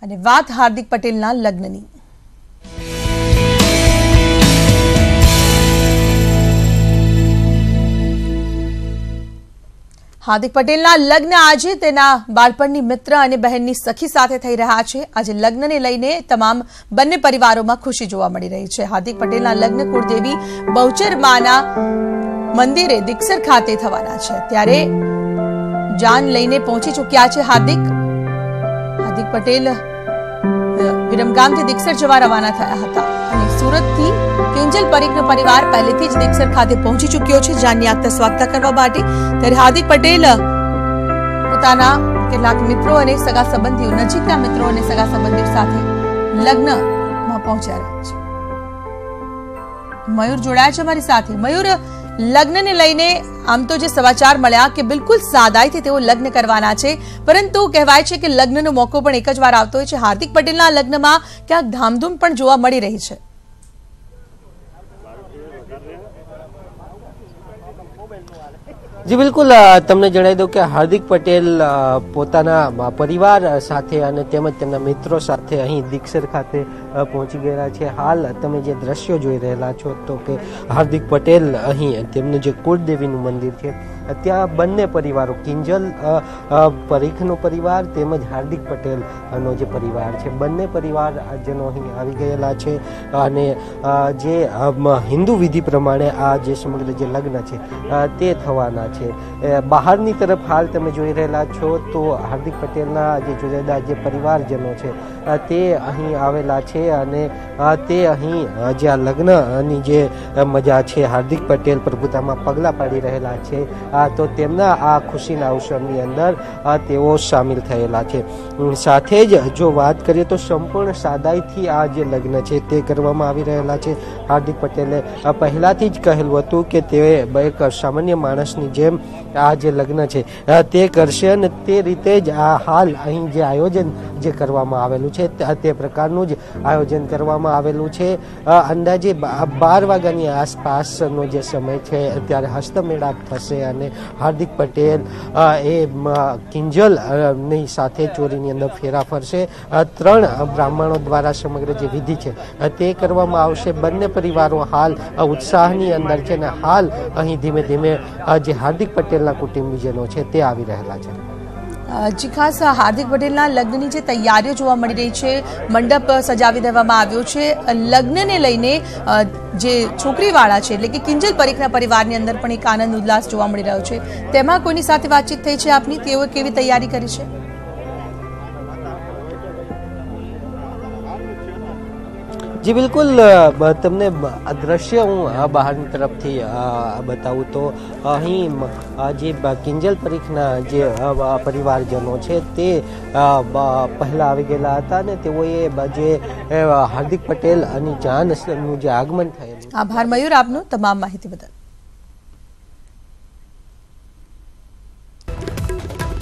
અને વાત હાર્દિક પટેલના લગ્નની। हार्दिक पटेलना लग्न आज तेना बाळपणनी मित्र अने बहननी सखी साथे थई रह्या छे। आज लग्नने लईने तमाम बंने परिवारोमां खुशी जोवा मळी रही छे। हार्दिक पटेलना लग्न कुळदेवी बहुचर माना मंदिरे दिक्सर खाते थवाना छे, त्यारे जान लईने पहोंची चूक्या छे हार्दिक पटेल विरमगामथी दिक्सर जवा रवाना थया हता अने सूरतथी किंजल परीखनो परिवार पहलेथी ज दिक्सर खाते पहोंची चूक्यो छे। जाननी आपता स्वागत करवा माटे त्यारे हार्दिक पटेल पोताना કેટલાક મિત્રો અને સગા સંબંધીઓ નજીકના મિત્રો અને સગા સંબંધીઓ સાથે લગ્નમાં પહોંચ્યા છે। મયુર જોડાયા છે અમારી સાથે। મયુર, લગ્નને લઈને આમ તો જે સમાચાર મળ્યા કે બિલકુલ સાદાઈથી તેઓ લગ્ન કરવાના છે, પરંતુ કહેવાય છે કે લગ્નનો મોકો પણ એક જ વાર આવતો હોય છે। હાર્દિક પટેલના લગ્નમાં ક્યાંક ધામધૂમ પણ જોવા મળી રહી છે। जी बिल्कुल, तमने जणावी दઉં કે हार्दिक पटेल પોતાના પરિવાર સાથે અને તેમજ તેમના મિત્રો સાથે અહીં દિક્સર ખાતે પહોંચી ગયા છે। હાલ તમે જે દ્રશ્યો જોઈ રહેલા છો તો કે હાર્દિક પટેલ અહીં તેમનું જે કુળદેવીનું મંદિર છે ત્યાં બંને પરિવારો કિંજલ પરીખનો પરિવાર તેમજ હાર્દિક પટેલનો જે પરિવાર છે બંને પરિવારજનો અહીં આવી ગયેલા છે અને જે હિન્દુ વિધિ પ્રમાણે આ જે સમગ્ર જે લગ્ન છે તે થવાના છે। બહારની તરફ હાલ તમે જોઈ રહેલા છો તો હાર્દિક પટેલના જે જુદા જે પરિવારજનો છે તે અહીં આવેલા છે અને તે અહીં જે આ લગ્નની જે મજા છે હાર્દિક પટેલ પ્રભુતામાં પગલા પાડી રહેલા છે તો તેમના આ ખુશીના અવસરની અંદર તેઓ સામેલ થયેલા છે। સાથે જ જો વાત કરીએ તો સંપૂર્ણ સાદાઈથી આ જે લગ્ન છે તે કરવામાં આવી રહેલા છે। હાર્દિક પટેલે પહેલાથી જ કહેલું હતું કે તે એક સામાન્ય માણસની જેમ આ જે લગ્ન છે તે કરશે અને તે રીતે જ આ હાલ અહીં જે આયોજન જે કરવામાં આવેલું છે તે પ્રકારનું જ આયોજન કરવામાં આવેલું છે। અંદાજે 12 વાગ્યાની આસપાસનો જે સમય છે ત્યારે હસ્તમેળાપ થશે અને હાર્દિક પટેલ એ કિંજલ ની સાથે ચોરીની અંદર ફેરા ફરશે। 3 બ્રાહ્મણો દ્વારા સમગ્ર જે વિધિ છે તે કરવામાં આવશે। બંને પરિવારો હાલ ઉત્સાહની અંદર છે અને હાલ અહીં ધીમે ધીમે જે હાર્દિક પટેલના કુટુંબીજનો છે તે આવી રહેલા છે। जी खास हार्दिक पटेलना लग्ननी जे तैयारीओ जोवा मळी रही छे, मंडप सजावी देवामां આવ્યો છે। લગ્નને લઈને જે છોકરીવાળા છે એટલે કે કિંજલ પરીખના પરિવારની અંદર પણ એક આનંદ ઉલ્લાસ જોવા મળી રહ્યો છે। તેમાં કોઈની સાથે વાતચીત થઈ છે આપની? તેઓએ કેવી તૈયારી કરી છે? जी बिल्कुल, तमने दृश्य हूँ बहार तरफ थी बताऊँ तो अहीं जे किंजल परीखना जे परिवारजनो छे ते पहला आवी गेला हता ने तेओए जे हार्दिक पटेल आणि जानનું જે આગમન થયેલું। આભાર મયુર આપનો તમામ માહિતી બદલ।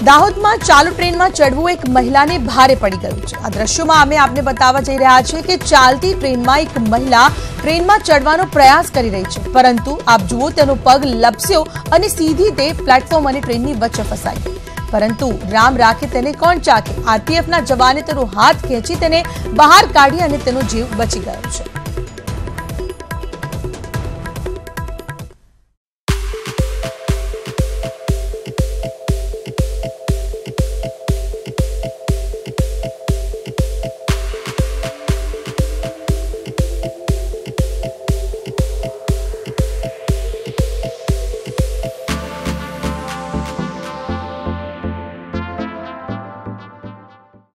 દાહોદમાં ચાલુ ટ્રેનમાં ચડવું એક મહિલાને ભારે પડી ગયું છે। આ દ્રશ્યોમાં અમે આપને બતાવવા જઈ રહ્યા છીએ કે ચાલતી ટ્રેનમાં એક મહિલા ટ્રેનમાં ચડવાનો પ્રયાસ કરી રહી છે, પરંતુ આપ જુઓ તેનો પગ લપસ્યો અને સીધી તે પ્લેટફોર્મ અને ટ્રેનની વચ્ચે ફસાઈ ગઈ। પરંતુ રામ રાખે તેને કોણ ચાકે, આરપીએફના જવાને તેનો હાથ ખેંચી તેને બહાર કાઢી અને તેનો જીવ બચી ગયો છે।